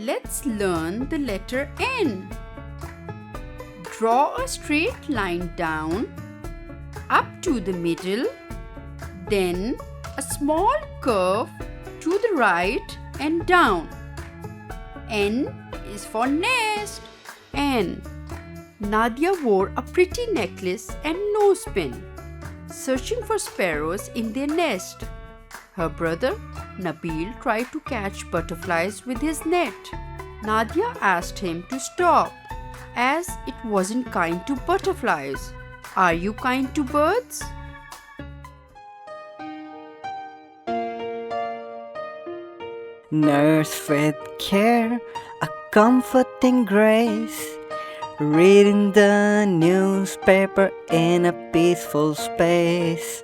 Let's learn the letter N. Draw a straight line down, up to the middle, then a small curve to the right and down. N is for nest. N. Nadia wore a pretty necklace and nosepin, searching for sparrows in their nest. Her brother Nabil tried to catch butterflies with his net. Nadia asked him to stop, as it wasn't kind to butterflies. Are you kind to birds? Nurse with care, a comforting grace, reading the newspaper in a peaceful space.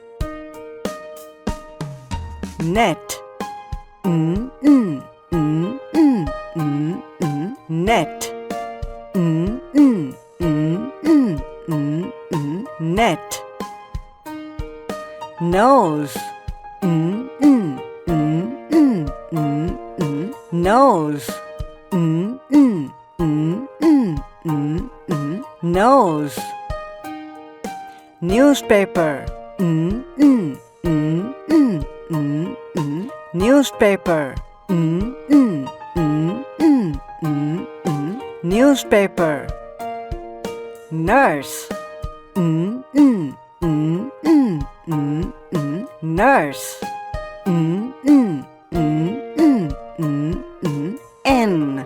Net, net, net. Nose, nose, nose. Newspaper, newspaper, newspaper. Nurse, nurse. N.